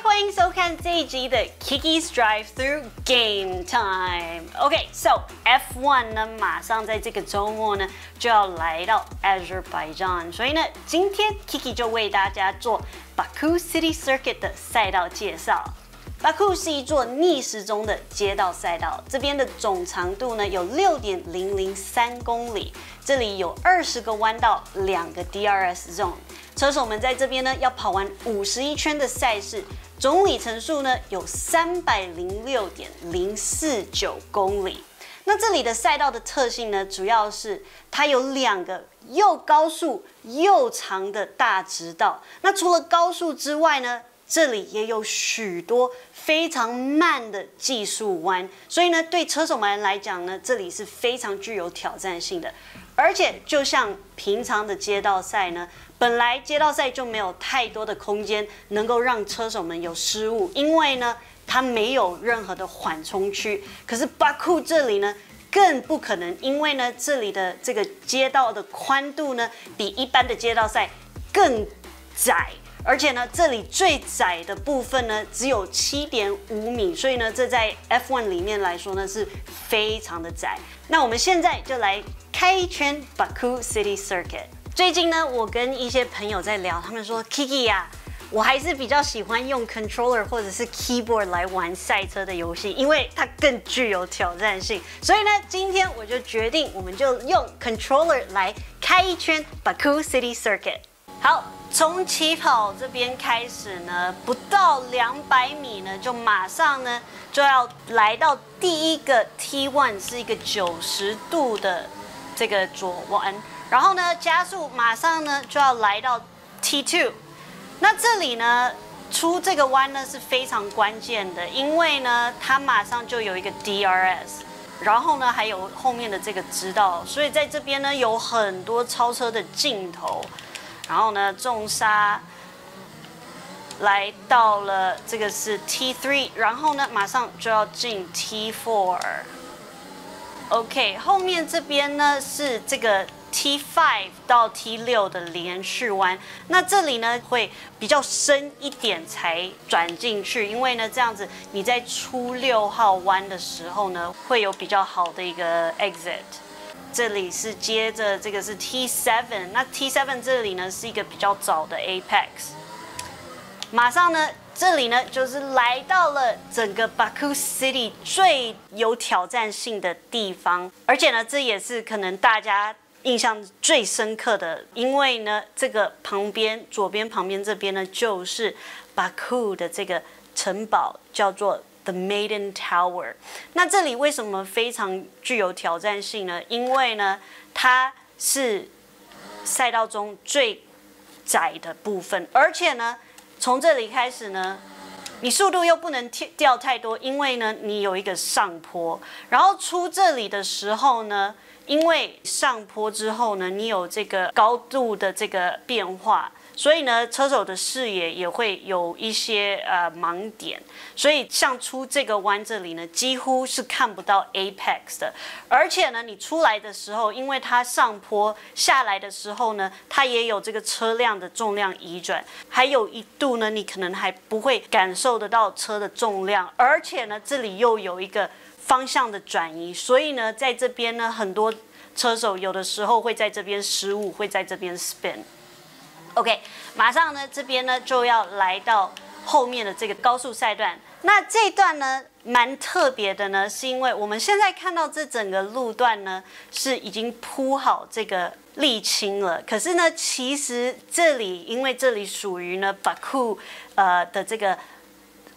欢迎收看这一集的 Kiki's Drive Through Game Time。OK，so F1 呢，马上在这个周末呢就要来到 Azerbaijan， 所以呢，今天 Kiki 就为大家做 Baku City Circuit 的赛道介绍。Baku 是一座逆时钟的街道赛道，这边的总长度呢有6.003公里，这里有20个弯道，2个 DRS zone。车手们在这边呢要跑完51圈的赛事，总里程数呢有306.049公里。那这里的赛道的特性呢，主要是它有2个又高速又长的大直道。那除了高速之外呢，这里也有许多非常慢的技术弯，所以呢，对车手们来讲呢，这里是非常具有挑战性的。而且，就像平常的街道赛呢，本来街道赛就没有太多的空间能够让车手们有失误，因为呢，它没有任何的缓冲区。可是巴库这里呢，更不可能，因为呢，这里的这个街道的宽度呢，比一般的街道赛更窄。而且呢，这里最窄的部分呢只有7.5米，所以呢，这在 F1 里面来说呢是非常的窄。那我们现在就来开一圈 Baku City Circuit。最近呢，我跟一些朋友在聊，他们说 Kiki 呀，我还是比较喜欢用 controller 或者是 keyboard 来玩赛车的游戏，因为它更具有挑战性。所以呢，今天我就决定，我们就用 controller 来开一圈 Baku City Circuit。好。从起跑这边开始呢，不到200米呢，就马上呢就要来到第一个 T1， 是一个90度的这个左弯，然后呢加速，马上呢就要来到 T2。那这里呢出这个弯呢是非常关键的，因为呢它马上就有一个 DRS。然后呢，还有后面的这个直道，所以在这边呢有很多超车的镜头。然后呢，重刹来到了这个是 T3， 然后呢，马上就要进 T4。OK， 后面这边呢是这个 T5 到 T6 的连续弯，那这里呢会比较深一点才转进去，因为呢这样子你在出6号弯的时候呢，会有比较好的一个 exit。这里是接着这个是 T7， 那 T7 这里呢是一个比较早的 Apex。马上呢，这里呢就是来到了整个 Baku City 最有挑战性的地方，而且呢，这也是可能大家印象最深刻的，因为呢，这个旁边左边旁边这边呢就是 Baku 的这个城堡，叫做The Maiden Tower。那这里为什么非常具有挑战性呢？因为呢，它是赛道中最窄的部分，而且呢，从这里开始呢，你速度又不能掉太多，因为呢，你有一个上坡，然后出这里的时候呢，因为上坡之后呢，你有这个高度的这个变化。所以呢，车手的视野也会有一些盲点，所以像出这个弯这里呢，几乎是看不到 Apex 的。而且呢，你出来的时候，因为它上坡下来的时候呢，它也有这个车辆的重量移转，还有一度呢，你可能还不会感受得到车的重量，而且呢，这里又有一个方向的转移，所以呢，在这边呢，很多车手有的时候会在这边失误，会在这边 spin。OK， 马上呢，这边呢就要来到后面的这个高速赛段。那这一段呢，蛮特别的呢，是因为我们现在看到这整个路段呢是已经铺好这个沥青了。可是呢，其实这里因为这里属于呢 Baku 的这个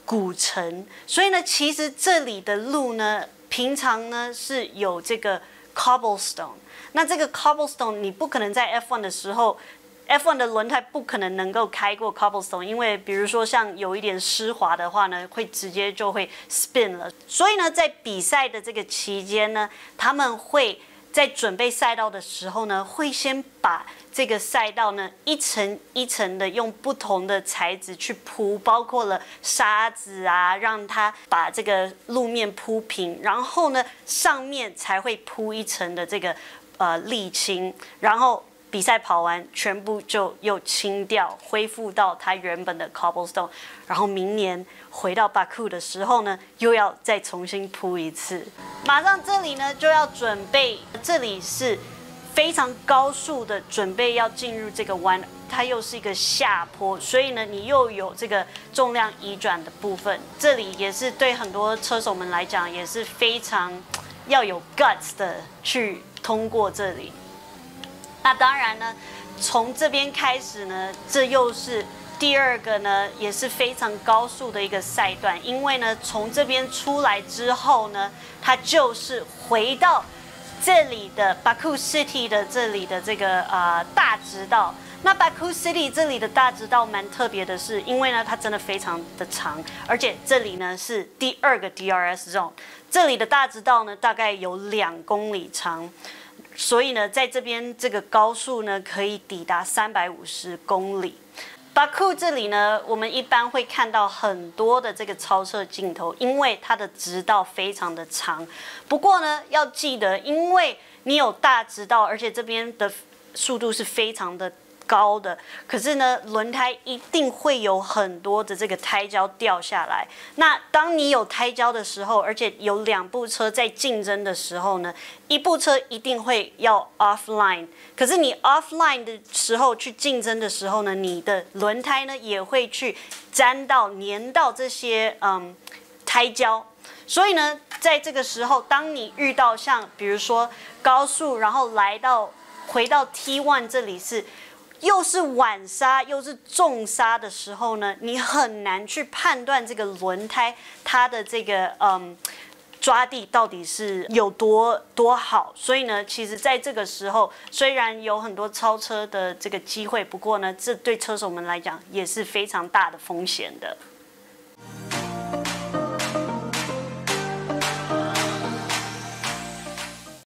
古城，所以呢，其实这里的路呢，平常呢是有这个 cobblestone。那这个 cobblestone 你不可能在 F1 的时候。F1 的轮胎不可能能够开过 cobblestone， 因为比如说像有一点湿滑的话呢，会直接就会 spin 了。所以呢，在比赛的这个期间呢，他们会在准备赛道的时候呢，会先把这个赛道呢一层一层的用不同的材质去铺，包括了沙子啊，让它把这个路面铺平，然后呢上面才会铺一层的这个沥青，然后比赛跑完，全部就又清掉，恢复到它原本的 cobblestone， 然后明年回到 Baku 的时候呢，又要再重新铺一次。马上这里呢就要准备，这里是非常高速的准备要进入这个弯，它又是一个下坡，所以呢你又有这个重量移转的部分，这里也是对很多车手们来讲也是非常要有 guts 的去通过这里。那当然呢，从这边开始呢，这又是第二个呢，也是非常高速的一个赛段，因为呢，从这边出来之后呢，它就是回到这里的 Baku City 的这里的这个大直道。那 Baku City 这里的大直道蛮特别的是，因为呢它真的非常的长，而且这里呢是第2个 DRS zone， 这里的大直道呢大概有2公里长。所以呢，在这边这个高速呢，可以抵达350公里。Baku 这里呢，我们一般会看到很多的这个超车镜头，因为它的直道非常的长。不过呢，要记得，因为你有大直道，而且这边的速度是非常的高的，可是呢，轮胎一定会有很多的这个胎胶掉下来。那当你有胎胶的时候，而且有2部车在竞争的时候呢，一部车一定会要 offline。可是你 offline 的时候去竞争的时候呢，你的轮胎呢也会去粘到这些胎胶。所以呢，在这个时候，当你遇到像比如说高速，然后回到 T1 这里是。又是晚刹又是重刹的时候呢，你很难去判断这个轮胎它的这个抓地到底是有多好。所以呢，其实在这个时候，虽然有很多超车的这个机会，不过呢，这对车手们来讲也是非常大的风险的。